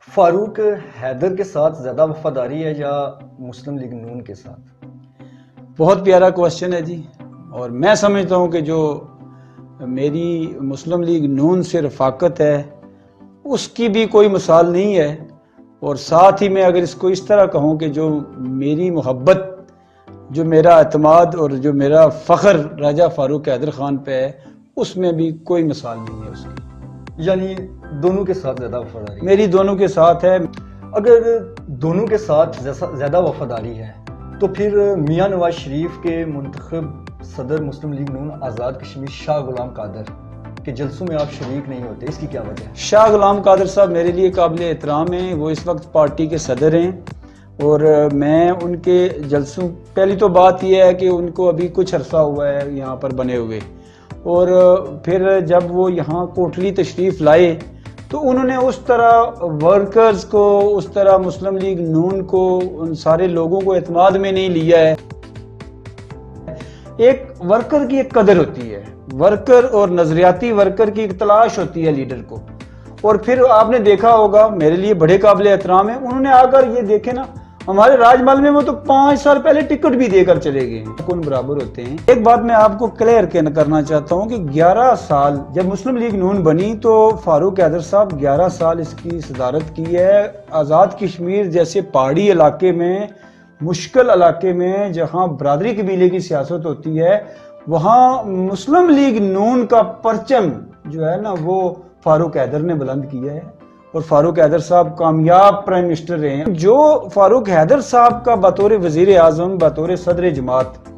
فاروق حیدر کے ساتھ زیادہ وفاداری ہے یا مسلم لیگ نون کے ساتھ؟ بہت پیارا کوشچن ہے جی، اور میں سمجھتا ہوں کہ جو میری مسلم لیگ نون سے رفاقت ہے اس کی بھی کوئی مثال نہیں ہے، اور ساتھ ہی میں اگر اس کو اس طرح کہوں کہ جو میری محبت، جو میرا اعتماد اور جو میرا فخر راجہ فاروق حیدر خان پہ ہے، اس میں بھی کوئی مثال نہیں ہے اس کی۔ یعنی دونوں کے ساتھ زیادہ وفاداری ہے؟ میری دونوں کے ساتھ ہے۔ اگر دونوں کے ساتھ زیادہ وفاداری ہے تو پھر میاں نواز شریف کے منتخب صدر مسلم لیگ نون آزاد کشمیر شاہ غلام قادر کے جلسوں میں آپ شریک نہیں ہوتے، اس کی کیا وجہ ہے؟ شاہ غلام قادر صاحب میرے لیے قابل احترام ہیں، وہ اس وقت پارٹی کے صدر ہیں، اور میں ان کے جلسوں، پہلی تو بات یہ ہے کہ ان کو ابھی کچھ عرصہ ہوا ہے یہاں پر بنے ہوئے، اور پھر جب وہ یہاں کوٹلی تشریف لائے تو انہوں نے اس طرح ورکرز کو، اس طرح مسلم لیگ نون کو، ان سارے لوگوں کو اعتماد میں نہیں لیا ہے۔ ایک ورکر کی ایک قدر ہوتی ہے، ورکر اور نظریاتی ورکر کی ایک تلاش ہوتی ہے لیڈر کو، اور پھر آپ نے دیکھا ہوگا میرے لیے بڑے قابل احترام ہیں، انہوں نے آ کر یہ دیکھے نا، ہمارے راج محل میں وہ تو 5 سال پہلے ٹکٹ بھی دے کر چلے گئے ہیں، کون برابر ہوتے ہیں۔ ایک بات میں آپ کو کلیئر کرنا چاہتا ہوں کہ 11 سال جب مسلم لیگ نون بنی تو فاروق حیدر صاحب 11 سال اس کی صدارت کی ہے۔ آزاد کشمیر جیسے پہاڑی علاقے میں، مشکل علاقے میں، جہاں برادری قبیلے کی سیاست ہوتی ہے، وہاں مسلم لیگ نون کا پرچم جو ہے نا وہ فاروق حیدر نے بلند کیا ہے، اور فاروق حیدر صاحب کامیاب پرائم منسٹر رہے ہیں۔ جو فاروق حیدر صاحب کا بطور وزیر اعظم، بطور صدر جماعت،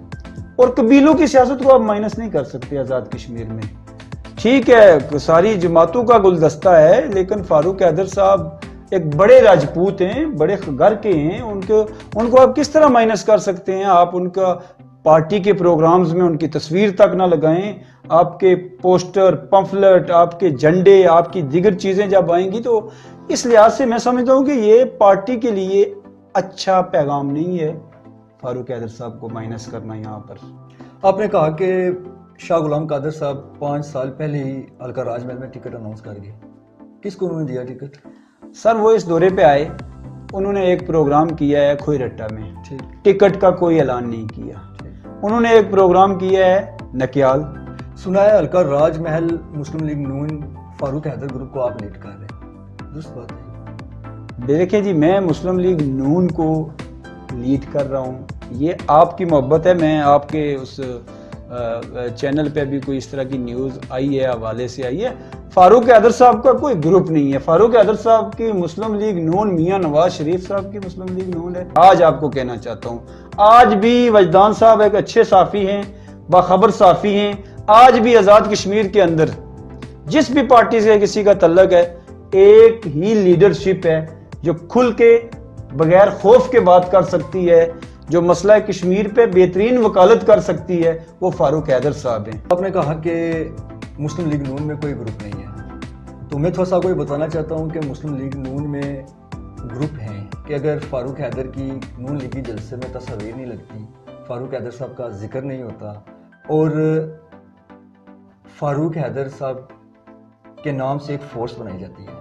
اور قبیلوں کی سیاست کو آپ مائنس نہیں کر سکتے آزاد کشمیر میں۔ ٹھیک ہے ساری جماعتوں کا گلدستہ ہے، لیکن فاروق حیدر صاحب ایک بڑے راجپوت ہیں، بڑے گھر کے ہیں، ان کو آپ کس طرح مائنس کر سکتے ہیں؟ آپ ان کا پارٹی کے پروگرامز میں ان کی تصویر تک نہ لگائیں، آپ کے پوسٹر، پمفلٹ، آپ کے جھنڈے، آپ کی دیگر چیزیں جب آئیں گی تو اس لحاظ سے میں سمجھتا ہوں کہ یہ پارٹی کے لیے اچھا پیغام نہیں ہے فاروق حیدر صاحب کو مائنس کرنا یہاں پر۔ آپ نے کہا کہ شاہ غلام قادر صاحب 5 سال پہلے ہی ہلکا راج محل میں ٹکٹ اناؤنس کر گئے، کس کو انہوں نے دیا ٹکٹ؟ سر وہ اس دورے پہ آئے، انہوں نے ایک پروگرام کیا ہے کھوئی رٹا میں، ٹکٹ کا کوئی اعلان نہیں کیا۔ انہوں نے ایک پروگرام کیا ہے نکیال۔ سنا ہے ہلکا راج محل مسلم لیگ نون فاروق حیدر گروپ کو آپ لیڈ کر رہے ہیں، درست بات ہے؟ دیکھیں جی، میں مسلم لیگ نون کو لیڈ کر رہا ہوں، یہ آپ کی محبت ہے، میں آپ کے اس چینل پہ بھی کوئی اس طرح کی نیوز آئی ہے، حوالے سے آئی ہے۔ فاروق حیدر صاحب کا کوئی گروپ نہیں ہے، فاروق حیدر صاحب کی مسلم لیگ نون میاں نواز شریف صاحب کی مسلم لیگ نون ہے۔ آج آپ کو کہنا چاہتا ہوں، آج بھی وجدان صاحب ایک اچھے صحافی ہیں، باخبر صحافی ہیں، آج بھی آزاد کشمیر کے اندر جس بھی پارٹی سے کسی کا تعلق ہے، ایک ہی لیڈرشپ ہے جو کھل کے بغیر خوف کے بات کر سکتی ہے، جو مسئلہ کشمیر پہ بہترین وکالت کر سکتی ہے، وہ فاروق حیدر صاحب ہیں۔ آپ نے کہا کہ مسلم لیگ نون میں کوئی گروپ نہیں ہے، تو میں تھوڑا سا کوئی بتانا چاہتا ہوں کہ مسلم لیگ نون میں گروپ ہیں کہ اگر فاروق حیدر کی نون لیگی جلسے میں تصاویر نہیں لگتی، فاروق حیدر صاحب کا ذکر نہیں ہوتا، اور فاروق حیدر صاحب کے نام سے ایک فورس بنائی جاتی ہے،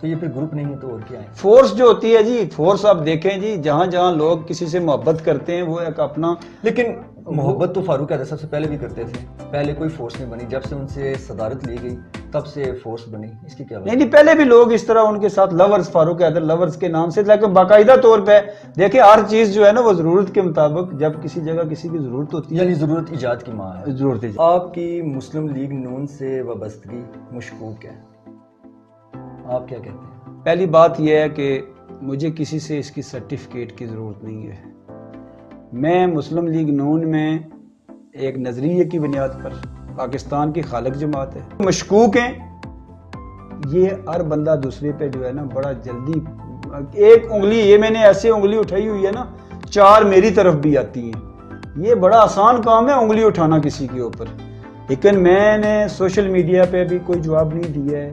تو یہ پھر گروپ نہیں ہے تو اور کیا ہے؟ فورس جو ہوتی ہے جی، فورس آپ دیکھیں جی، جہاں جہاں لوگ کسی سے محبت کرتے ہیں وہ ایک اپنا، لیکن محبت تو فاروق حیدر صاحب سے پہلے بھی کرتے تھے، پہلے کوئی فورس نہیں بنی، جب سے ان سے صدارت لی گئی تب سے فورس بنی، اس کی کیا وجہ؟ نہیں پہلے بھی لوگ اس طرح ان کے ساتھ لورز، فاروق حیدر لورز کے نام سے، لیکن باقاعدہ طور پہ دیکھیں ہر چیز جو ہے نا وہ ضرورت کے مطابق، جب کسی جگہ کسی کی ضرورت ہوتی ہے، یعنی ضرورت ایجاد کی ماں ہے۔ ضرورت ہے۔ آپ کی مسلم لیگ نون سے وابستگی مشکوک ہے، آپ کیا کہتے ہیں؟ پہلی بات یہ ہے کہ مجھے کسی سے اس کی سرٹیفکیٹ کی ضرورت نہیں ہے، میں مسلم لیگ نون میں ایک نظریے کی بنیاد پر، پاکستان کی خالق جماعت ہے، مشکوک ہیں، یہ ہر بندہ دوسرے پہ جو ہے نا بڑا جلدی، ایک انگلی، یہ میں نے ایسے انگلی اٹھائی ہوئی ہے نا، 4 میری طرف بھی آتی ہیں، یہ بڑا آسان کام ہے انگلی اٹھانا کسی کے اوپر، لیکن میں نے سوشل میڈیا پہ بھی کوئی جواب نہیں دیا ہے،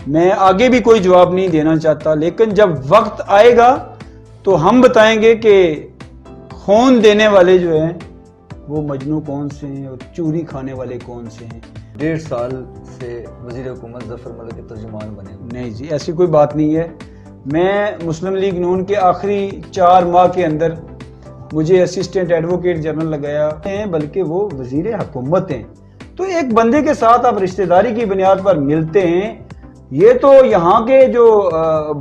میں آگے بھی کوئی جواب نہیں دینا چاہتا، لیکن جب وقت آئے گا تو ہم بتائیں گے کہ خون دینے والے جو ہیں وہ مجنو کون سے ہیں اور چوری کھانے والے کون سے ہیں۔ 1.5 سال سے وزیر حکومت ظفر ملک کے ترجمان بنے ہوئے۔ نہیں جی، ایسی کوئی بات نہیں ہے، میں مسلم لیگ نون کے آخری 4 ماہ کے اندر مجھے اسسٹنٹ ایڈوکیٹ جنرل لگایا ہیں، بلکہ وہ وزیر حکومت ہیں. تو ایک بندے کے ساتھ آپ رشتہ داری کی بنیاد پر ملتے ہیں. یہ تو یہاں کے جو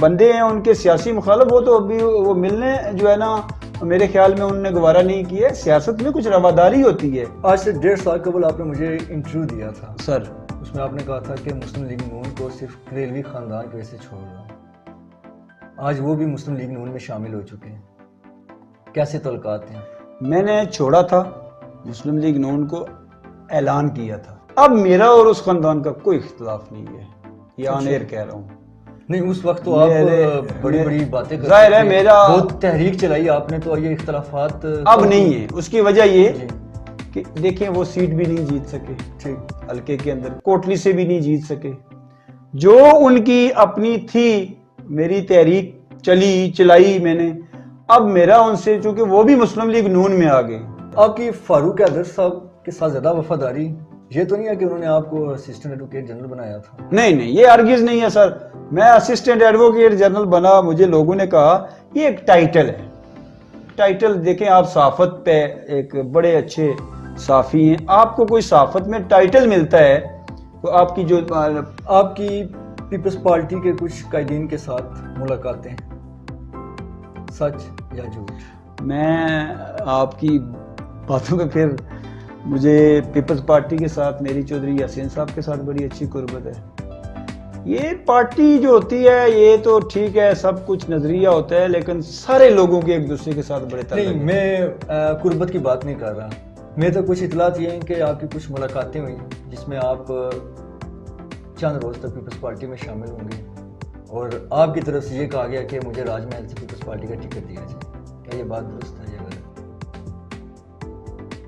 بندے ہیں ان کے سیاسی مخالف، وہ تو ابھی وہ ملنے جو ہے نا میرے خیال میں انہوں نے گوارا نہیں کیا ہے. سیاست میں کچھ رواداری ہوتی ہے. آج سے 1.5 سال قبل آپ نے مجھے انٹرویو دیا تھا سر، اس میں آپ نے کہا تھا کہ مسلم لیگ نون کو صرف کریلوی خاندان کی وجہ سے چھوڑ رہا ہوں. آج وہ بھی مسلم لیگ نون میں شامل ہو چکے ہیں. کیسے تعلقات ہیں؟ میں نے چھوڑا تھا مسلم لیگ نون کو، اعلان کیا تھا. اب میرا اور اس خاندان کا کوئی اختلاف نہیں ہے، یہ آن ایئر کہہ رہا ہوں. نہیں، اس وقت تو آپ بڑی بڑی باتیں کرتے ظاہر ہے تھے، میرا بہت تحریک چلائی آپ نے، تو یہ اختلافات اب نہیں ہے. اس کی وجہ یہ جی کہ دیکھیں وہ سیٹ بھی نہیں جیت سکے ٹھیک. حلقے کے اندر، کوٹلی سے بھی نہیں جیت سکے. جو ان کی اپنی تھی میری تحریک چلائی میں نے. اب میرا ان سے، چونکہ وہ بھی مسلم لیگ نون میں آ گئے. آپ کی فاروق حیدر صاحب کے ساتھ زیادہ وفاداری یہ تو نہیں ہے کہ انہوں نے آپ کو اسسٹنٹ ایڈوکیٹ جنرل بنایا تھا؟ نہیں، یہ ہرگز نہیں ہے سر. میں اسسٹنٹ ایڈوکیٹ جنرل بنا، مجھے لوگوں نے کہا یہ ایک ٹائٹل ہے. ٹائٹل دیکھیں، آپ صحافت پہ ایک بڑے اچھے صحافی ہیں، آپ کو کوئی صحافت میں ٹائٹل ملتا ہے تو آپ کی جو آپ کی پیپلز پارٹی کے کچھ قائدین کے ساتھ ملاقاتیں، سچ یا جھوٹ؟ میں آپ کی باتوں پہ پھر مجھے پیپلز پارٹی کے ساتھ میری چودھری یاسین صاحب کے ساتھ بڑی اچھی قربت ہے. یہ پارٹی جو ہوتی ہے یہ تو ٹھیک ہے، سب کچھ نظریہ ہوتا ہے، لیکن سارے لوگوں کے ایک دوسرے کے ساتھ بڑے تعلق ہیں. نہیں، میں قربت کی بات نہیں کر رہا. میرے تو کچھ اطلاعات یہ ہیں کہ آپ کی کچھ ملاقاتیں ہوئی جس میں آپ چند روز تک پیپلز پارٹی میں شامل ہوں گے، اور آپ کی طرف سے یہ کہا گیا کہ مجھے راج محل سے پیپلز پارٹی کا ٹکٹ دیا جائے. کیا یہ بات درست ہے یا غلط؟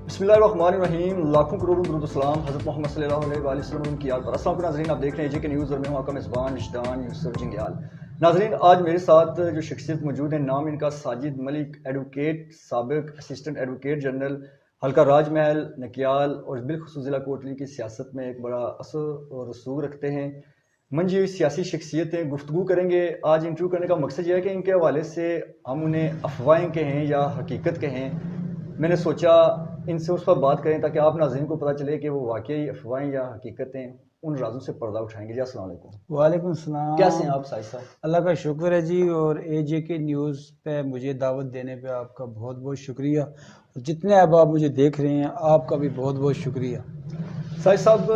بسم اللہ الرحمن الرحیم. لاکھوں کروڑوں درود و سلام حضرت محمد صلی اللہ علیہ وآلہ وسلم کی یاد پر. السلام علیکم ناظرین، آپ دیکھ رہے ہیں JK نیوز اور میں ہوں آپ کا میزبان وجدان یوسف جنگیال. ناظرین، آج میرے ساتھ جو شخصیت موجود ہیں، نام ان کا ساجد ملک، ایڈوکیٹ، سابق اسسٹنٹ ایڈوکیٹ جنرل حلقہ راج محل، نکیال اور بالخصوص ضلع کوٹلی کی سیاست میں ایک بڑا اثر اور رسوخ رکھتے ہیں. منجی ہوئی سیاسی شخصیتیں گفتگو کریں گے. آج انٹرویو کرنے کا مقصد یہ ہے کہ ان کے حوالے سے ہم انہیں افواہیں کہیں یا حقیقت کہیں. میں نے سوچا ان سے اس پر بات کریں تاکہ آپ ناظرین کو پتہ چلے کہ وہ واقعی افواہیں یا حقیقتیں ان رازوں سے پردہ اٹھائیں گے. جی السلام علیکم. وعلیکم السلام. کیسے ہیں آپ ساجد صاحب؟ اللہ کا شکر ہے جی، اور JK نیوز پہ مجھے دعوت دینے پہ آپ کا بہت بہت شکریہ، اور جتنے اب آپ مجھے دیکھ رہے ہیں آپ کا بھی بہت بہت شکریہ. ساجد صاحب،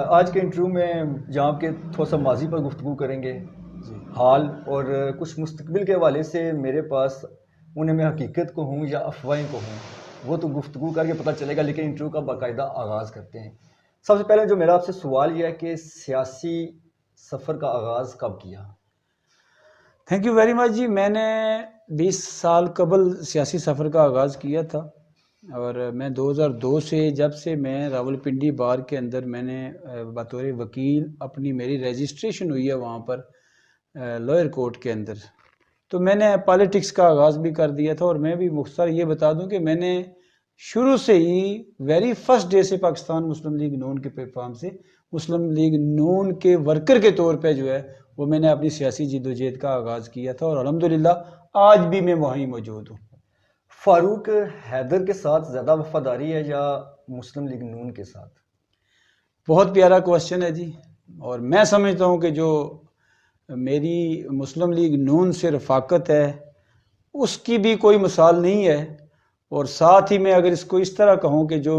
آج کے انٹرویو میں جہاں کے تھوڑا سا ماضی پر گفتگو کریں گے، حال اور کچھ مستقبل کے حوالے سے میرے پاس انہیں میں حقیقت کو ہوں یا افواہیں کو ہوں وہ تو گفتگو کر کے پتہ چلے گا، لیکن انٹرویو کا باقاعدہ آغاز کرتے ہیں. سب سے پہلے جو میرا آپ سے سوال یہ ہے کہ سیاسی سفر کا آغاز کب کیا؟ تھینک یو ویری مچ جی. میں نے 20 سال قبل سیاسی سفر کا آغاز کیا تھا، اور میں 2002 سے، جب سے میں راولپنڈی بار کے اندر میں نے بطور وکیل اپنی میری رجسٹریشن ہوئی ہے وہاں پر لوئر کورٹ کے اندر، تو میں نے پالیٹکس کا آغاز بھی کر دیا تھا. اور میں بھی مختصر یہ بتا دوں کہ میں نے شروع سے ہی ویری فرسٹ ڈے سے پاکستان مسلم لیگ نون کے پلیٹ فارم سے مسلم لیگ نون کے ورکر کے طور پہ جو ہے وہ میں نے اپنی سیاسی جدوجہد کا آغاز کیا تھا، اور الحمدللہ آج بھی میں وہیں موجود ہوں. فاروق حیدر کے ساتھ زیادہ وفاداری ہے یا مسلم لیگ نون کے ساتھ؟ بہت پیارا کوشچن ہے جی، اور میں سمجھتا ہوں کہ جو میری مسلم لیگ نون سے رفاقت ہے اس کی بھی کوئی مثال نہیں ہے. اور ساتھ ہی میں اگر اس کو اس طرح کہوں کہ جو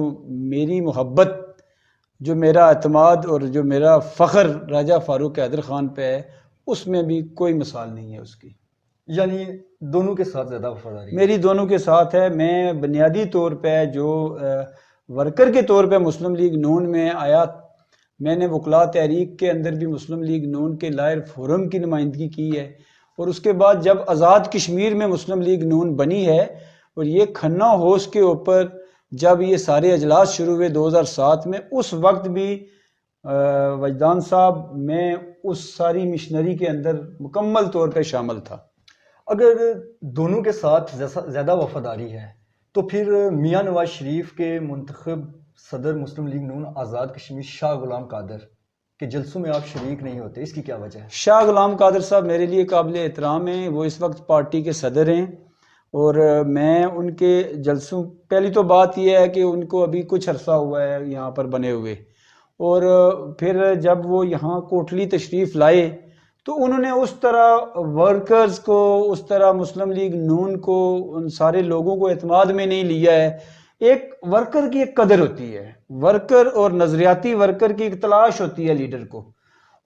میری محبت، جو میرا اعتماد اور جو میرا فخر راجہ فاروق حیدر خان پہ ہے، اس میں بھی کوئی مثال نہیں ہے اس کی. یعنی دونوں کے ساتھ زیادہ وفاداری میری دونوں کے ساتھ ہے. میں بنیادی طور پہ جو ورکر کے طور پہ مسلم لیگ نون میں آیا، میں نے وکلاء تحریک کے اندر بھی مسلم لیگ نون کے لائر فورم کی نمائندگی کی ہے، اور اس کے بعد جب آزاد کشمیر میں مسلم لیگ نون بنی ہے، اور یہ کھنہ ہوس کے اوپر جب یہ سارے اجلاس شروع ہوئے 2007 میں، اس وقت بھی وجدان صاحب میں اس ساری مشنری کے اندر مکمل طور پہ شامل تھا. اگر دونوں کے ساتھ زیادہ وفاداری ہے تو پھر میاں نواز شریف کے منتخب صدر مسلم لیگ نون آزاد کشمیر شاہ غلام قادر کہ جلسوں میں آپ شریک نہیں ہوتے، اس کی کیا وجہ ہے؟ شاہ غلام قادر صاحب میرے لیے قابل احترام ہیں، وہ اس وقت پارٹی کے صدر ہیں، اور میں ان کے جلسوں، پہلی تو بات یہ ہے کہ ان کو ابھی کچھ عرصہ ہوا ہے یہاں پر بنے ہوئے، اور پھر جب وہ یہاں کوٹلی تشریف لائے تو انہوں نے اس طرح ورکرز کو، اس طرح مسلم لیگ نون کو، ان سارے لوگوں کو اعتماد میں نہیں لیا ہے۔ ایک ورکر کی ایک قدر ہوتی ہے، ورکر اور نظریاتی ورکر کی ایک تلاش ہوتی ہے لیڈر کو،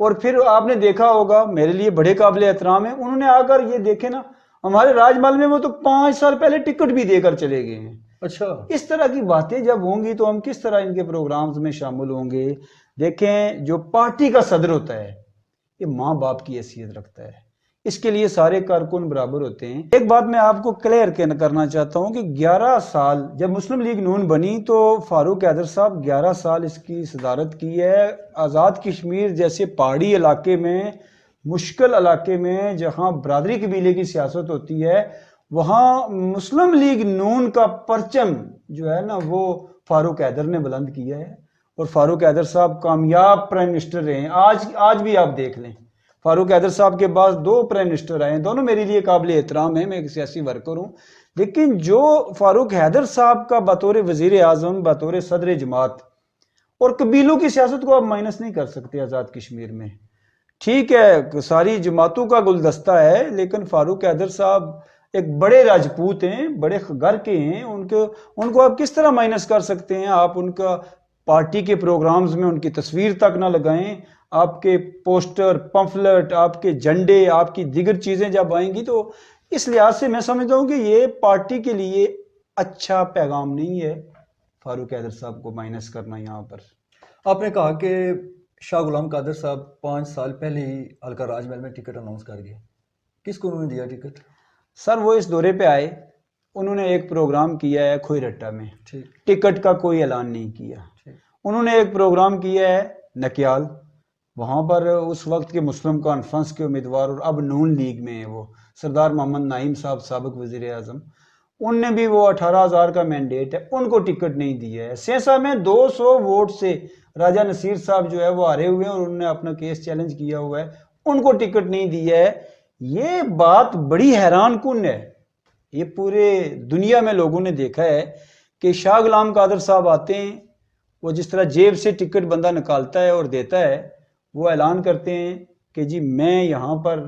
اور پھر آپ نے دیکھا ہوگا میرے لیے بڑے قابل احترام ہیں، انہوں نے آ کر یہ دیکھے نا، ہمارے راج محل میں وہ تو 5 سال پہلے ٹکٹ بھی دے کر چلے گئے ہیں۔ اچھا، اس طرح کی باتیں جب ہوں گی تو ہم کس طرح ان کے پروگرامز میں شامل ہوں گے؟ دیکھیں، جو پارٹی کا صدر ہوتا ہے یہ ماں باپ کی حیثیت رکھتا ہے، اس کے لیے سارے کارکن برابر ہوتے ہیں۔ ایک بات میں آپ کو کلیئر کرنا چاہتا ہوں کہ 11 سال جب مسلم لیگ نون بنی تو فاروق حیدر صاحب 11 سال اس کی صدارت کی ہے۔ آزاد کشمیر جیسے پہاڑی علاقے میں، مشکل علاقے میں جہاں برادری قبیلے کی سیاست ہوتی ہے، وہاں مسلم لیگ نون کا پرچم جو ہے نا وہ فاروق حیدر نے بلند کیا ہے، اور فاروق حیدر صاحب کامیاب پرائم منسٹر رہے ہیں۔ آج بھی آپ دیکھ لیں، فاروق حیدر صاحب کے بعد 2 پرائم منسٹر آئے ہیں، دونوں میرے لیے قابل احترام ہیں، میں ایک سیاسی ورکر ہوں، لیکن جو فاروق حیدر صاحب کا بطور وزیر اعظم، بطور صدر جماعت، اور قبیلوں کی سیاست کو آپ مائنس نہیں کر سکتے آزاد کشمیر میں۔ ٹھیک ہے، ساری جماعتوں کا گلدستہ ہے، لیکن فاروق حیدر صاحب ایک بڑے راجپوت ہیں، بڑے گھر کے ہیں، ان کو آپ کس طرح مائنس کر سکتے ہیں؟ آپ ان کا پارٹی کے پروگرامز میں ان کی تصویر تک نہ لگائیں، آپ کے پوسٹر، پمفلٹ، آپ کے جھنڈے، آپ کی دیگر چیزیں جب آئیں گی تو اس لحاظ سے میں سمجھتا ہوں کہ یہ پارٹی کے لیے اچھا پیغام نہیں ہے فاروق حیدر صاحب کو مائنس کرنا یہاں پر۔ آپ نے کہا کہ شاہ غلام قادر صاحب 5 سال پہلے ہی حلقہ راج محل میں ٹکٹ اناؤنس کر گئے، کس کو انہوں نے دیا ٹکٹ؟ سر وہ اس دورے پہ آئے، انہوں نے ایک پروگرام کیا ہے کھوئی رٹا میں، ٹکٹ کا کوئی اعلان نہیں کیا۔ انہوں نے ایک پروگرام کیا ہے نکیال، وہاں پر اس وقت کے مسلم کانفرنس کے امیدوار اور اب نون لیگ میں ہیں وہ سردار محمد نعیم صاحب، سابق وزیر اعظم، ان نے بھی وہ 18,000 کا مینڈیٹ ہے، ان کو ٹکٹ نہیں دیا ہے۔ سینسا میں 200 ووٹ سے راجہ نصیر صاحب جو ہے وہ ہارے ہوئے ہیں اور انہوں نے اپنا کیس چیلنج کیا ہوا ہے، ان کو ٹکٹ نہیں دیا ہے۔ یہ بات بڑی حیران کن ہے، یہ پورے دنیا میں لوگوں نے دیکھا ہے کہ شاہ غلام قادر صاحب آتے ہیں، وہ جس طرح جیب سے ٹکٹ بندہ نکالتا ہے اور دیتا ہے، وہ اعلان کرتے ہیں کہ جی میں یہاں پر،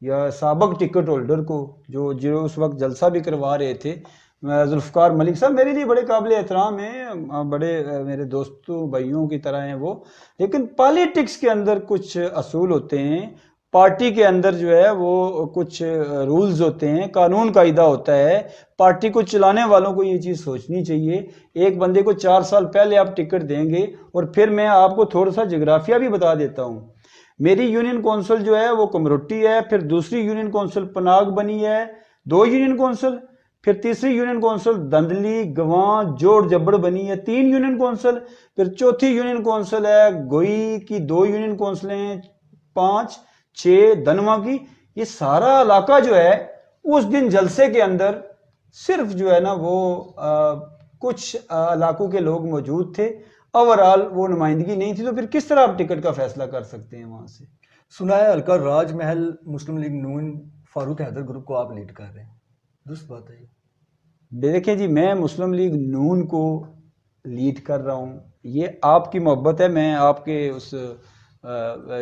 یا سابق ٹکٹ ہولڈر کو جو اس وقت جلسہ بھی کروا رہے تھے، ذوالفقار ملک صاحب میرے لیے بڑے قابل احترام ہیں، بڑے میرے دوستوں بھائیوں کی طرح ہیں وہ، لیکن پالیٹکس کے اندر کچھ اصول ہوتے ہیں، پارٹی کے اندر جو ہے وہ کچھ رولز ہوتے ہیں، قانون قاعدہ ہوتا ہے، پارٹی کو چلانے والوں کو یہ چیز سوچنی چاہیے۔ ایک بندے کو 4 سال پہلے آپ ٹکٹ دیں گے، اور پھر میں آپ کو تھوڑا سا جغرافیہ بھی بتا دیتا ہوں، میری یونین کونسل جو ہے وہ کمروٹی ہے، پھر دوسری یونین کونسل پناگ بنی ہے، 2 یونین کونسل، پھر تیسری یونین کونسل دندلی، گواں، جوڑ جبڑ بنی ہے، 3 یونین کونسل، پھر چوتھی یونین کونسل ہے گوئی کی، 2 یونین کونسلیں، 5 6 دنوا کی۔ یہ سارا علاقہ جو ہے اس دن جلسے کے اندر صرف جو ہے نا وہ کچھ علاقوں کے لوگ موجود تھے، اوورال وہ نمائندگی نہیں تھی، تو پھر کس طرح آپ ٹکٹ کا فیصلہ کر سکتے ہیں وہاں سے؟ سنا ہے حلقہ راج محل مسلم لیگ نون فاروق حیدر گروپ کو آپ لیڈ کر رہے ہیں، درست بات ہے یہ؟ دیکھیں جی، میں مسلم لیگ نون کو لیڈ کر رہا ہوں، یہ آپ کی محبت ہے، میں آپ کے اس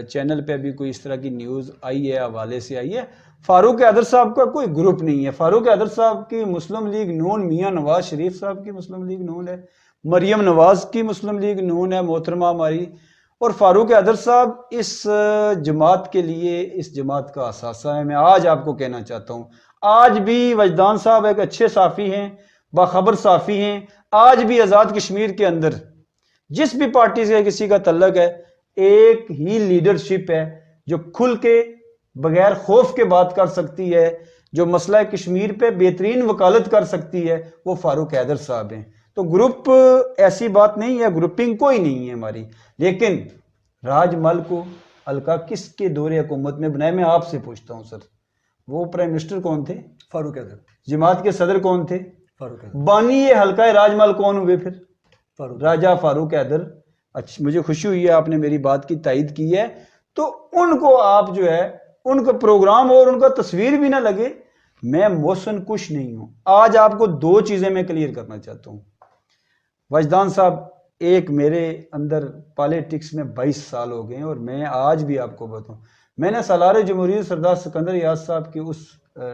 چینل پہ بھی کوئی اس طرح کی نیوز آئی ہے، حوالے سے آئی ہے۔ فاروق حیدر صاحب کا کوئی گروپ نہیں ہے، فاروق حیدر صاحب کی مسلم لیگ نون، میاں نواز شریف صاحب کی مسلم لیگ نون ہے، مریم نواز کی مسلم لیگ نون ہے محترمہ ہماری، اور فاروق حیدر صاحب اس جماعت کے لیے، اس جماعت کا اثاثہ ہے۔ میں آج آپ کو کہنا چاہتا ہوں، آج بھی وجدان صاحب ایک اچھے صحافی ہیں، باخبر صحافی ہیں، آج بھی آزاد کشمیر کے اندر جس بھی پارٹی سے کسی کا تعلق ہے، ایک ہی لیڈرشپ ہے جو کھل کے بغیر خوف کے بات کر سکتی ہے، جو مسئلہ کشمیر پہ بہترین وکالت کر سکتی ہے، وہ فاروق حیدر صاحب ہیں۔ تو گروپ ایسی بات نہیں ہے، گروپنگ کوئی نہیں ہے ہماری، لیکن راج محل کو حلقہ کس کے دور حکومت میں بنایا؟ میں آپ سے پوچھتا ہوں سر، وہ پرائم منسٹر کون تھے؟ فاروق حیدر۔ جماعت کے صدر کون تھے؟ فاروق حیدر۔ بانی یہ حلقہ راج محل کون ہوئے پھر؟ فاروق راجہ فاروق حیدر۔ اچھا مجھے خوشی ہوئی ہے آپ نے میری بات کی تائید کی ہے. تو ان کو آپ جو ہے ان کا پروگرام اور ان کا تصویر بھی نہ لگے. میں محسن کش نہیں ہوں. آج آپ کو دو چیزیں میں کلیئر کرنا چاہتا ہوں. وجدان صاحب، ایک میرے اندر پالیٹکس میں 22 سال ہو گئے ہیں اور میں آج بھی آپ کو بتاؤں، میں نے سالار جمہوریت سردار سکندر یاز صاحب کے اس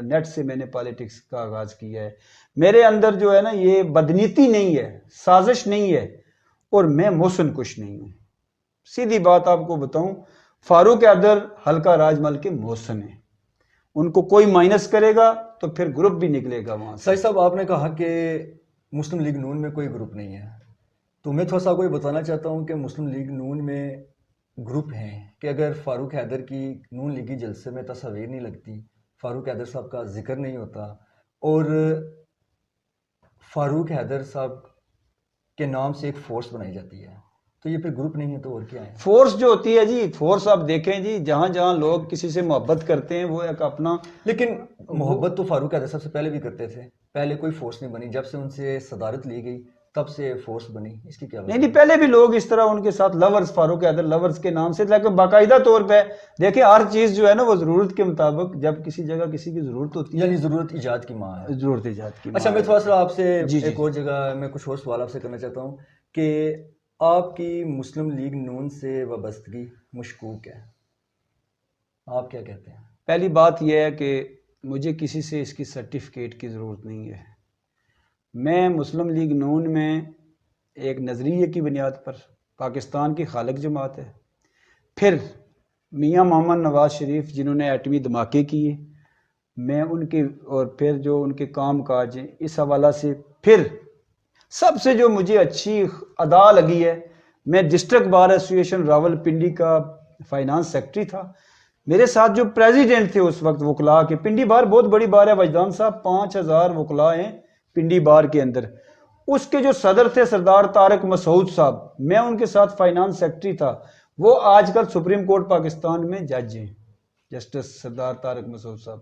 نیٹ سے میں نے پالیٹکس کا آغاز کیا ہے. میرے اندر جو ہے نا یہ بدنیتی نہیں ہے، سازش نہیں ہے، اور میں محسن کش نہیں ہوں. سیدھی بات آپ کو بتاؤں، فاروق حیدر حلقہ راج مل کے محسن ہیں. ان کو کوئی مائنس کرے گا تو پھر گروپ بھی نکلے گا وہاں سے. ساجد صاحب، آپ نے کہا کہ مسلم لیگ نون میں کوئی گروپ نہیں ہے، تو میں تھوڑا سا کوئی بتانا چاہتا ہوں کہ مسلم لیگ نون میں گروپ ہیں کہ اگر فاروق حیدر کی نون لیگی جلسے میں تصاویر نہیں لگتی، فاروق حیدر صاحب کا ذکر نہیں ہوتا، اور فاروق حیدر صاحب کے نام سے ایک فورس بنائی جاتی ہے، تو یہ پھر گروپ نہیں ہے تو اور کیا ہے؟ فورس جو ہوتی ہے جی، فورس آپ دیکھیں جی، جہاں جہاں لوگ کسی سے محبت کرتے ہیں وہ ایک اپنا، لیکن محبت تو فاروق حیدر صاحب سے پہلے بھی کرتے تھے. پہلے کوئی فورس نہیں بنی، جب سے ان سے صدارت لی گئی تب سے فورس بنی. اس کی کیا وجہ نہیں پہلے بھی لوگ اس طرح ان کے ساتھ لورز، فاروق حیدر لورز کے نام سے، لیکن باقاعدہ طور پہ دیکھیں ہر چیز جو ہے نا وہ ضرورت کے مطابق، جب کسی جگہ کسی کی ضرورت ہوتی ہے، یعنی ضرورت ایجاد کی ماں ہے. ضرورت ایجاد کی. اچھا، میں تھوڑا سا آپ سے جی ایک اور جگہ میں کچھ اور سوال آپ سے کرنا چاہتا ہوں کہ آپ کی مسلم لیگ نون سے وابستگی مشکوک ہے، آپ کیا کہتے ہیں؟ پہلی بات یہ ہے کہ مجھے کسی سے اس کی سرٹیفکیٹ کی ضرورت نہیں ہے. میں مسلم لیگ نون میں ایک نظریے کی بنیاد پر، پاکستان کی خالق جماعت ہے، پھر میاں محمد نواز شریف جنہوں نے ایٹمی دھماکے کیے، میں ان کے، اور پھر جو ان کے کام کاج ہیں اس حوالہ سے، پھر سب سے جو مجھے اچھی ادا لگی ہے، میں district bar association Rawal Pindi کا فائنانس سیکرٹری تھا. میرے ساتھ جو پریزیڈنٹ تھے اس وقت وکلاء کے، پنڈی بار بہت بڑی بار ہے وجدان صاحب، 5000 وکلاء ہیں پنڈی بار کے اندر. اس کے جو صدر تھے سردار طارق مسعود صاحب، میں ان کے ساتھ فائنانس سیکرٹری تھا. وہ آج کل سپریم کورٹ پاکستان میں جج ہیں، جسٹس سردار طارق مسعود صاحب.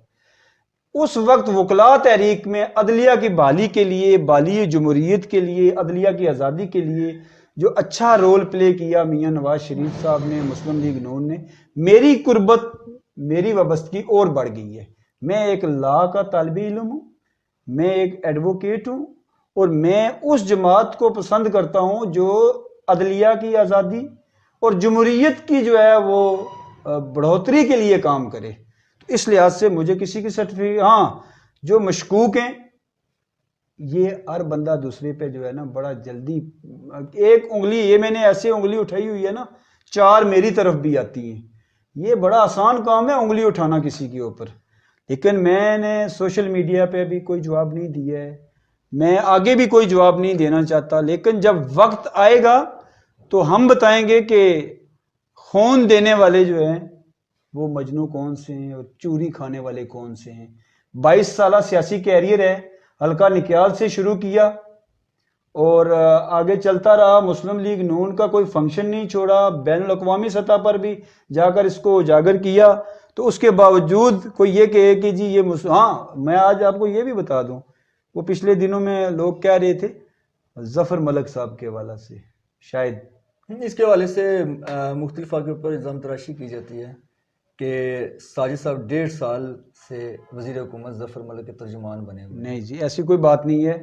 اس وقت وکلاء تحریک میں عدلیہ کی بحالی کے لیے، بحالی جمہوریت کے لیے، عدلیہ کی آزادی کے لیے جو اچھا رول پلے کیا میاں نواز شریف صاحب نے، مسلم لیگ نون نے، میری قربت، میری وابستگی اور بڑھ گئی ہے. میں ایک لا کا طالب علم ہوں، میں ایک ایڈوکیٹ ہوں، اور میں اس جماعت کو پسند کرتا ہوں جو عدلیہ کی آزادی اور جمہوریت کی جو ہے وہ بڑھوتری کے لیے کام کرے. اس لحاظ سے مجھے کسی کی سرٹیفکیٹ، ہاں جو مشکوک ہیں، یہ ہر بندہ دوسرے پہ جو ہے نا بڑا جلدی، ایک انگلی، یہ میں نے ایسے انگلی اٹھائی ہوئی ہے نا، 4 میری طرف بھی آتی ہیں. یہ بڑا آسان کام ہے انگلی اٹھانا کسی کے اوپر. لیکن میں نے سوشل میڈیا پہ بھی کوئی جواب نہیں دیا ہے، میں آگے بھی کوئی جواب نہیں دینا چاہتا. لیکن جب وقت آئے گا تو ہم بتائیں گے کہ خون دینے والے جو ہیں وہ مجنو کون سے ہیں اور چوری کھانے والے کون سے ہیں. 22 سالہ سیاسی کیریئر ہے، حلقہ نکیال سے شروع کیا اور آگے چلتا رہا. مسلم لیگ نون کا کوئی فنکشن نہیں چھوڑا، بین الاقوامی سطح پر بھی جا کر اس کو اجاگر کیا. تو اس کے باوجود کوئی یہ کہے کہ جی یہ ہاں، میں آج آپ کو یہ بھی بتا دوں، وہ پچھلے دنوں میں لوگ کہہ رہے تھے ظفر ملک صاحب کے حوالہ سے، شاید اس کے حوالے سے مختلف کے اوپر الزام تراشی کی جاتی ہے کہ ساجد صاحب 1.5 سال سے وزیر حکومت ظفر ملک کے ترجمان بنے ہوئے. نہیں جی، ایسی کوئی بات نہیں ہے.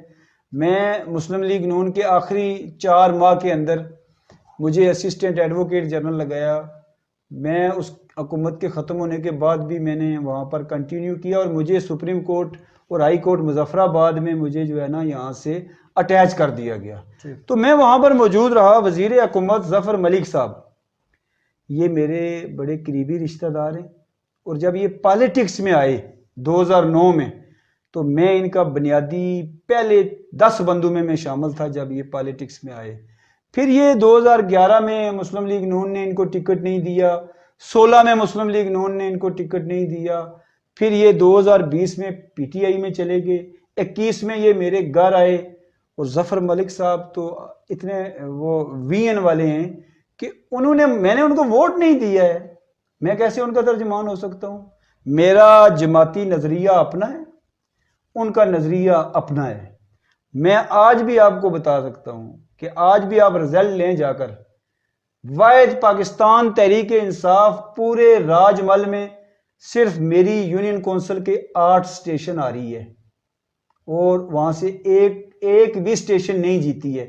میں مسلم لیگ نون کے آخری 4 ماہ کے اندر مجھے اسسٹنٹ ایڈوکیٹ جنرل لگایا. میں اس حکومت کے ختم ہونے کے بعد بھی میں نے وہاں پر کنٹینیو کیا، اور مجھے سپریم کورٹ اور ہائی کورٹ مظفر آباد میں مجھے جو ہے نا یہاں سے اٹیچ کر دیا گیا. تو میں وہاں پر موجود رہا. وزیر حکومت ظفر ملک صاحب یہ میرے بڑے قریبی رشتہ دار ہیں، اور جب یہ پالیٹکس میں آئے 2009 میں تو میں ان کا بنیادی پہلے 10 بندوں میں شامل تھا جب یہ پالیٹکس میں آئے. پھر یہ 2011 میں مسلم لیگ نون نے ان کو ٹکٹ نہیں دیا، 16 میں مسلم لیگ نون نے ان کو ٹکٹ نہیں دیا، پھر یہ 2020 میں پی ٹی آئی میں چلے گئے، 21 میں یہ میرے گھر آئے. اور ظفر ملک صاحب تو اتنے وہ وی این والے ہیں کہ میں نے ان کو ووٹ نہیں دیا ہے، میں کیسے ان کا ترجمان ہو سکتا ہوں؟ میرا جماعتی نظریہ اپنا ہے، ان کا نظریہ اپنا ہے. میں آج بھی آپ کو بتا سکتا ہوں کہ آج بھی آپ رزلٹ لیں جا کر واحد پاکستان تحریک انصاف پورے راج مل میں صرف میری یونین کونسل کے 8 اسٹیشن آ رہی ہے اور وہاں سے ایک بھی اسٹیشن نہیں جیتی ہے.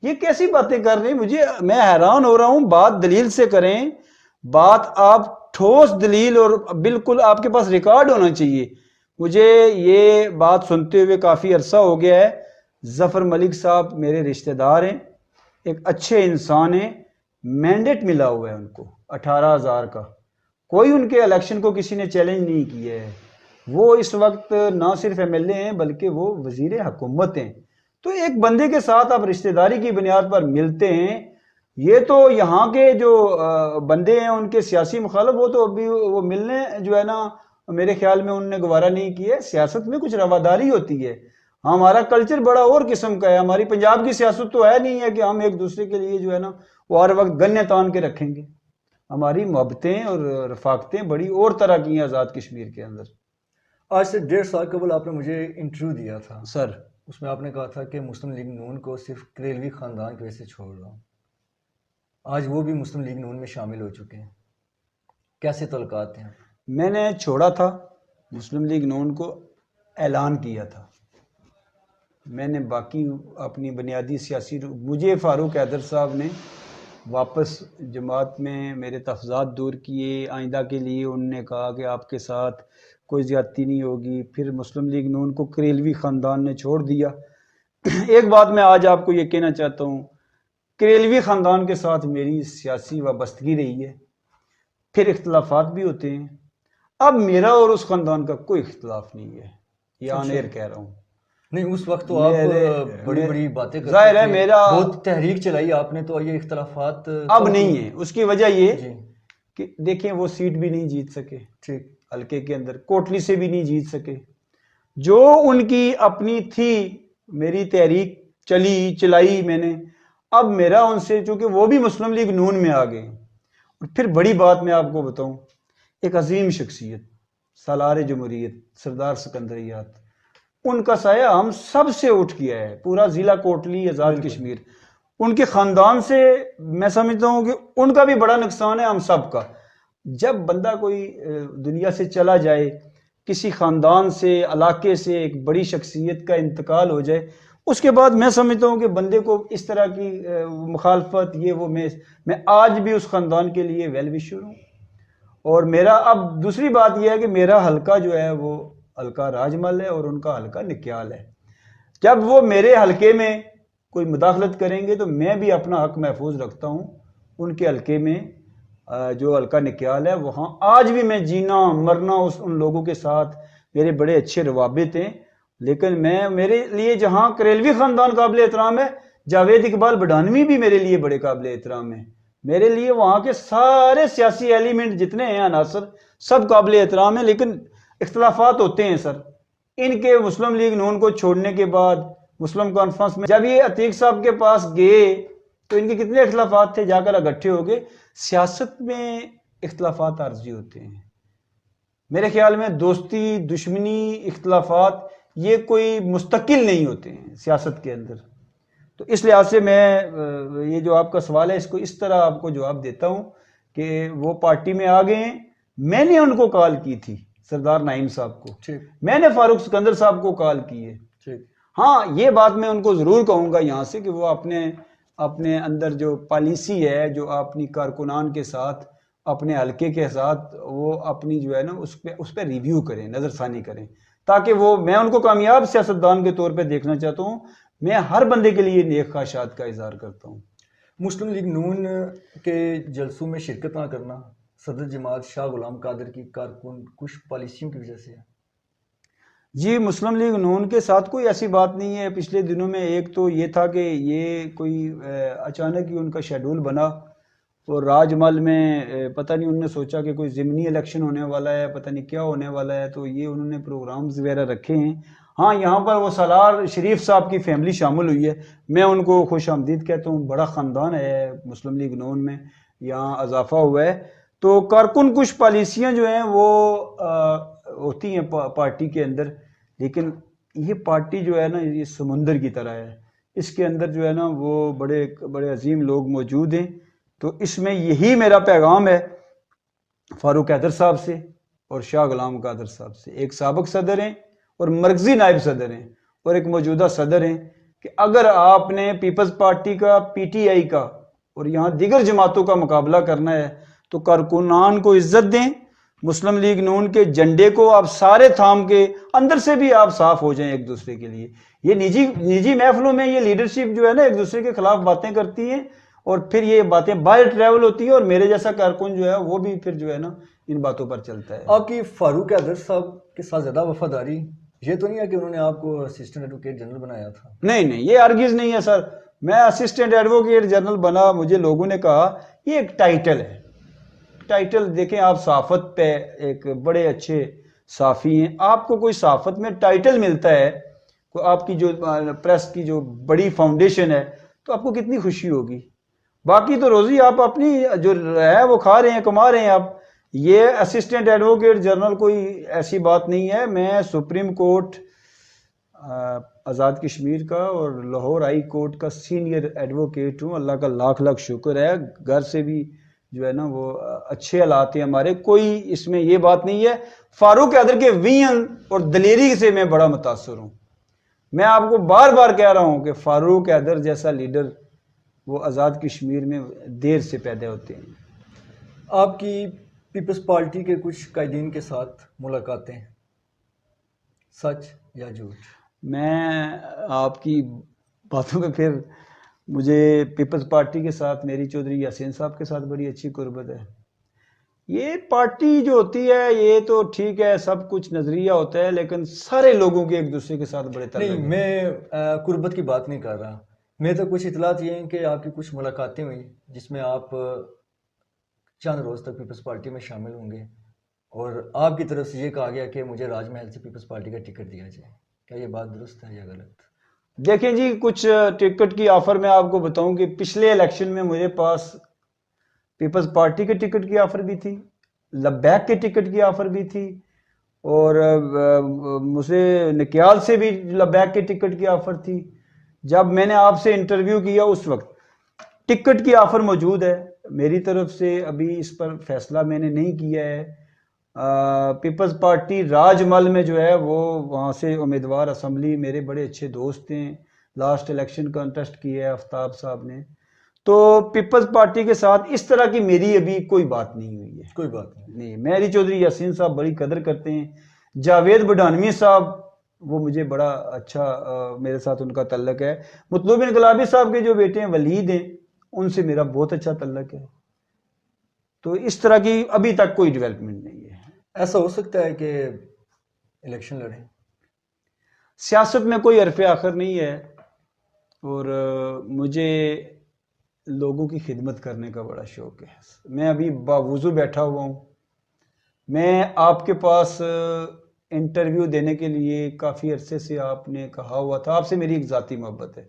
یہ کیسی باتیں کر رہے ہیں؟ میں حیران ہو رہا ہوں. بات دلیل سے کریں, بات آپ ٹھوس دلیل اور بالکل آپ کے پاس ریکارڈ ہونا چاہیے. مجھے یہ بات سنتے ہوئے کافی عرصہ ہو گیا ہے. ظفر ملک صاحب میرے رشتہ دار ہیں, ایک اچھے انسان ہیں, مینڈیٹ ملا ہوا ہے ان کو 18,000 کا. کوئی ان کے الیکشن کو کسی نے چیلنج نہیں کیا ہے. وہ اس وقت نہ صرف ایم ایل اے ہیں بلکہ وہ وزیر حکومت ہیں. تو ایک بندے کے ساتھ آپ رشتہ داری کی بنیاد پر ملتے ہیں. یہ تو یہاں کے جو بندے ہیں ان کے سیاسی مخالف, وہ تو ابھی وہ ملنے جو ہے نا میرے خیال میں انہوں نے گوارا نہیں کیا ہے. سیاست میں کچھ رواداری ہوتی ہے. ہمارا کلچر بڑا اور قسم کا ہے. ہماری پنجاب کی سیاست تو ہے نہیں ہے کہ ہم ایک دوسرے کے لیے جو ہے نا وہ ہر وقت گنے تان کے رکھیں گے. ہماری محبتیں اور رفاقتیں بڑی اور طرح کی ہیں آزاد کشمیر کے اندر. آج سے 1.5 سال قبل آپ نے مجھے انٹرویو دیا تھا سر, اس میں آپ نے کہا تھا کہ مسلم لیگ نون کو صرف کریلوی خاندان کی وجہ سے چھوڑ رہا ہوں. آج وہ بھی مسلم لیگ نون میں شامل ہو چکے ہیں. کیسے تعلقات ہیں؟ میں نے چھوڑا تھا مسلم لیگ نون کو, اعلان کیا تھا. میں نے باقی اپنی بنیادی سیاسی مجھے فاروق حیدر صاحب نے واپس جماعت میں میرے تحفظات دور کیے. آئندہ کے لیے انہوں نے کہا کہ آپ کے ساتھ کوئی زیادتی نہیں ہوگی. پھر مسلم لیگ نون کو کریلوی خاندان نے چھوڑ دیا. ایک بات میں آج آپ کو یہ کہنا چاہتا ہوں, کریلوی خاندان کے ساتھ میری سیاسی وابستگی رہی ہے. پھر اختلافات بھی ہوتے ہیں. اب میرا اور اس خاندان کا کوئی اختلاف نہیں ہے, یہ آن ایئر کہہ رہا ہوں. نہیں, اس وقت تو آپ بڑی بڑی باتیں کرتے ظاہر ہے میرا بہت تحریک چلائی آپ نے, تو یہ اختلافات اب نہیں ہے. اس کی وجہ یہ جی کہ دیکھیں وہ سیٹ بھی نہیں جیت سکے ٹھیک, حلقے کے اندر, کوٹلی سے بھی نہیں جیت سکے. جو ان کی اپنی تھی میری تحریک چلائی میں نے, اب میرا ان سے, چونکہ وہ بھی مسلم لیگ نون میں آ گئے. اور پھر بڑی بات میں آپ کو بتاؤں, ایک عظیم شخصیت سالار جمہوریت سردار سکندریات, ان کا سایہ ہم سب سے اٹھ گیا ہے. پورا ضلع کوٹلی آزاد کشمیر, ان کے خاندان سے میں سمجھتا ہوں کہ ان کا بھی بڑا نقصان ہے, ہم سب کا. جب بندہ کوئی دنیا سے چلا جائے, کسی خاندان سے علاقے سے ایک بڑی شخصیت کا انتقال ہو جائے, اس کے بعد میں سمجھتا ہوں کہ بندے کو اس طرح کی مخالفت یہ وہ میں آج بھی اس خاندان کے لیے ویل وشر ہوں. اور میرا اب دوسری بات یہ ہے کہ میرا حلقہ جو ہے وہ حلقہ راج مل ہے اور ان کا حلقہ نکیال ہے. جب وہ میرے حلقے میں کوئی مداخلت کریں گے تو میں بھی اپنا حق محفوظ رکھتا ہوں. ان کے حلقے میں جو حلقہ نکیال ہے وہاں آج بھی میں جینا مرنا ان لوگوں کے ساتھ میرے بڑے اچھے روابط ہیں. لیکن میرے لیے جہاں کریلوی خاندان قابل احترام ہے, جاوید اقبال بڈھانوی بھی میرے لیے بڑے قابل احترام ہیں. میرے لیے وہاں کے سارے سیاسی ایلیمنٹ جتنے ہیں عناصر سب قابل احترام ہیں. لیکن اختلافات ہوتے ہیں سر. ان کے مسلم لیگ نون کو چھوڑنے کے بعد مسلم کانفرنس میں جب یہ عتیق صاحب کے پاس گئے تو ان کے کتنے اختلافات تھے, جا کر اکٹھے ہو گئے. سیاست میں اختلافات عارضی ہوتے ہیں. میرے خیال میں دوستی دشمنی اختلافات یہ کوئی مستقل نہیں ہوتے ہیں سیاست کے اندر. تو اس لحاظ سے میں یہ جو آپ کا سوال ہے اس کو اس طرح آپ کو جواب دیتا ہوں کہ وہ پارٹی میں آ گئے ہیں. میں نے ان کو کال کی تھی سردار نعیم صاحب کو, میں نے فاروق سکندر صاحب کو کال کی ہے. ہاں یہ بات میں ان کو ضرور کہوں گا یہاں سے کہ وہ اپنے اندر جو پالیسی ہے جو اپنی کارکنان کے ساتھ اپنے حلقے کے ساتھ وہ اپنی جو ہے نا اس پہ ریویو کریں, نظر ثانی کریں, تاکہ میں ان کو کامیاب سیاستدان کے طور پہ دیکھنا چاہتا ہوں. میں ہر بندے کے لیے نیک خواہشات کا اظہار کرتا ہوں. مسلم لیگ نون کے جلسوں میں شرکت نہ کرنا صدر جماعت شاہ غلام قادر کی کارکن کش پالیسیوں کی وجہ سے ہے؟ جی, مسلم لیگ نون کے ساتھ کوئی ایسی بات نہیں ہے. پچھلے دنوں میں ایک تو یہ تھا کہ یہ کوئی اچانک ہی ان کا شیڈول بنا اور راج مل میں پتہ نہیں انہوں نے سوچا کہ کوئی ضمنی الیکشن ہونے والا ہے, پتہ نہیں کیا ہونے والا ہے, تو یہ انہوں نے پروگرامز وغیرہ رکھے ہیں. ہاں یہاں پر وہ سالار شریف صاحب کی فیملی شامل ہوئی ہے, میں ان کو خوش آمدید کہتا ہوں. بڑا خاندان ہے مسلم لیگ نون میں, یہاں اضافہ ہوا ہے. تو کارکن کچھ پالیسیاں جو ہیں وہ ہوتی ہیں پارٹی کے اندر, لیکن یہ پارٹی جو ہے نا یہ سمندر کی طرح ہے. اس کے اندر جو ہے نا وہ بڑے بڑے عظیم لوگ موجود ہیں. تو اس میں یہی میرا پیغام ہے فاروق حیدر صاحب سے اور شاہ غلام قادر صاحب سے، ایک سابق صدر ہیں اور مرکزی نائب صدر ہیں اور ایک موجودہ صدر ہیں، کہ اگر آپ نے پیپلز پارٹی کا، پی ٹی آئی کا اور یہاں دیگر جماعتوں کا مقابلہ کرنا ہے تو کارکنان کو عزت دیں، مسلم لیگ نون کے جھنڈے کو آپ سارے تھام کے اندر سے بھی آپ صاف ہو جائیں ایک دوسرے کے لیے۔ یہ نجی محفلوں میں یہ لیڈرشپ جو ہے نا ایک دوسرے کے خلاف باتیں کرتی ہے اور پھر یہ باتیں باہر ٹریول ہوتی ہے اور میرے جیسا کارکن جو ہے وہ بھی پھر جو ہے نا ان باتوں پر چلتا ہے۔ آپ کی فاروق حیدر صاحب کے ساتھ زیادہ وفاداری یہ تو نہیں ہے کہ انہوں نے آپ کو اسسٹنٹ ایڈوکیٹ جنرل بنایا تھا؟ نہیں، یہ ہرگز نہیں ہے سر۔ میں اسسٹنٹ ایڈوکیٹ جنرل بنا، مجھے لوگوں نے کہا یہ ایک ٹائٹل ہے۔ ٹائٹل دیکھیں، آپ صحافت پہ ایک بڑے اچھے صحافی ہیں، آپ کو کوئی صحافت میں ٹائٹل ملتا ہے، کوئی آپ کی جو پریس کی جو بڑی فاؤنڈیشن ہے، تو آپ کو کتنی خوشی ہوگی۔ باقی تو روزی آپ اپنی جو ہے وہ کھا رہے ہیں، کما رہے ہیں آپ۔ یہ اسسٹنٹ ایڈوکیٹ جنرل کوئی ایسی بات نہیں ہے۔ میں سپریم کورٹ آزاد کشمیر کا اور لاہور ہائی کورٹ کا سینئر ایڈوکیٹ ہوں، اللہ کا لاکھ لاکھ شکر ہے۔ گھر سے بھی جو ہے نا وہ اچھے حالات ہیں ہمارے، کوئی اس میں یہ بات نہیں ہے۔ فاروق حیدر کے وین اور دلیری سے میں بڑا متاثر ہوں۔ میں آپ کو بار بار کہہ رہا ہوں کہ فاروق حیدر جیسا لیڈر وہ آزاد کشمیر میں دیر سے پیدا ہوتے ہیں۔ آپ کی پیپلز پارٹی کے کچھ قائدین کے ساتھ ملاقاتیں، سچ یا جھوٹ؟ میں آپ کی باتوں پہ پھر مجھے پیپلز پارٹی کے ساتھ میری چودھری یاسین صاحب کے ساتھ بڑی اچھی قربت ہے۔ یہ پارٹی جو ہوتی ہے یہ تو ٹھیک ہے، سب کچھ نظریہ ہوتا ہے، لیکن سارے لوگوں کے ایک دوسرے کے ساتھ بڑے تعلق ہیں۔ نہیں، میں قربت کی بات نہیں کر رہا، میں تو کچھ اطلاعات یہ ہیں کہ آپ کی کچھ ملاقاتیں ہوئیں جس میں آپ چند روز تک پیپلز پارٹی میں شامل ہوں گے اور آپ کی طرف سے یہ کہا گیا کہ مجھے راج محل سے پیپلز پارٹی کا ٹکٹ دیا جائے، کیا یہ بات درست ہے یا غلط؟ دیکھیں جی، کچھ ٹکٹ کی آفر میں آپ کو بتاؤں کہ پچھلے الیکشن میں میرے پاس پیپلز پارٹی کے ٹکٹ کی آفر بھی تھی، لبیک کے ٹکٹ کی آفر بھی تھی، اور مجھے نکیال سے بھی لبیک کے ٹکٹ کی آفر تھی۔ جب میں نے آپ سے انٹرویو کیا اس وقت ٹکٹ کی آفر موجود ہے میری طرف سے، ابھی اس پر فیصلہ میں نے نہیں کیا ہے۔ پیپلز پارٹی راج مل میں جو ہے وہ وہاں سے امیدوار اسمبلی میرے بڑے اچھے دوست ہیں، لاسٹ الیکشن کنٹیسٹ کیا ہے آفتاب صاحب نے۔ تو پیپلز پارٹی کے ساتھ اس طرح کی میری ابھی کوئی بات نہیں ہوئی ہے۔ کوئی بات نہیں، میری چودھری یاسین صاحب بڑی قدر کرتے ہیں، جاوید بڈھانوی صاحب وہ مجھے بڑا اچھا میرے ساتھ ان کا تعلق ہے، مطلوب انقلابی صاحب کے جو بیٹے ہیں ولید ہیں ان سے میرا بہت اچھا تعلق ہے۔ تو اس طرح کی ابھی تک کوئی ڈیولپمنٹ نہیں ہے۔ ایسا ہو سکتا ہے کہ الیکشن لڑیں؟ سیاست میں کوئی حرف آخر نہیں ہے، اور مجھے لوگوں کی خدمت کرنے کا بڑا شوق ہے۔ میں ابھی باوضو بیٹھا ہوا ہوں، میں آپ کے پاس انٹرویو دینے کے لیے کافی عرصے سے آپ نے کہا ہوا تھا، آپ سے میری ایک ذاتی محبت ہے۔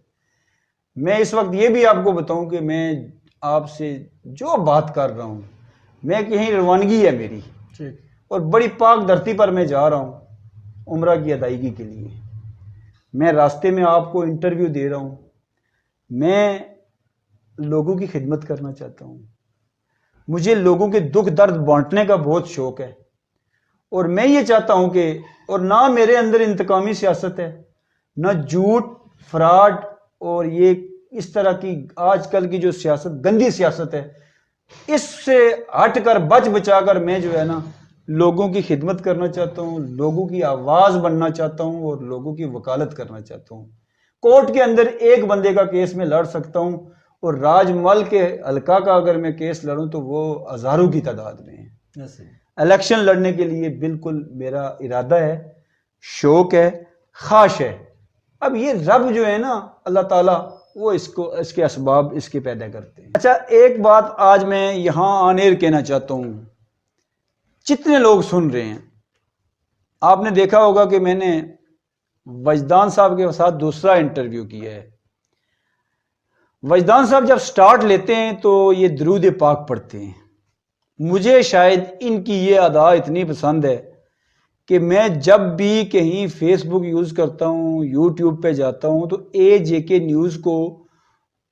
میں اس وقت یہ بھی آپ کو بتاؤں کہ میں آپ سے جو بات کر رہا ہوں میں کہیں روانگی ہے میری، اور بڑی پاک دھرتی پر میں جا رہا ہوں عمرہ کی ادائیگی کے لیے۔ میں راستے میں آپ کو انٹرویو دے رہا ہوں، میں لوگوں کی خدمت کرنا چاہتا ہوں، مجھے لوگوں کے دکھ درد بانٹنے کا بہت شوق ہے، اور میں یہ چاہتا ہوں کہ اور نہ میرے اندر انتقامی سیاست ہے، نہ جھوٹ فراڈ اور یہ اس طرح کی آج کل کی جو سیاست گندی سیاست ہے اس سے ہٹ کر بچ بچا کر میں جو ہے نا لوگوں کی خدمت کرنا چاہتا ہوں، لوگوں کی آواز بننا چاہتا ہوں اور لوگوں کی وکالت کرنا چاہتا ہوں۔ کورٹ کے اندر ایک بندے کا کیس میں لڑ سکتا ہوں، اور راج مل کے حلقہ کا اگر میں کیس لڑوں تو وہ ہزاروں کی تعداد میں ہے۔ الیکشن لڑنے کے لیے بالکل میرا ارادہ ہے، شوق ہے، خواہش ہے۔ اب یہ رب جو ہے نا اللہ تعالیٰ وہ اس کے اسباب اس کے پیدا کرتے ہیں۔ اچھا، ایک بات آج میں یہاں آن ایئر کہنا چاہتا ہوں، جتنے لوگ سن رہے ہیں، آپ نے دیکھا ہوگا کہ میں نے وجدان صاحب کے ساتھ دوسرا انٹرویو کیا ہے۔ وجدان صاحب جب سٹارٹ لیتے ہیں تو یہ درود پاک پڑھتے ہیں۔ مجھے شاید ان کی یہ ادا اتنی پسند ہے کہ میں جب بھی کہیں فیس بک یوز کرتا ہوں، یوٹیوب پہ جاتا ہوں تو AJK نیوز کو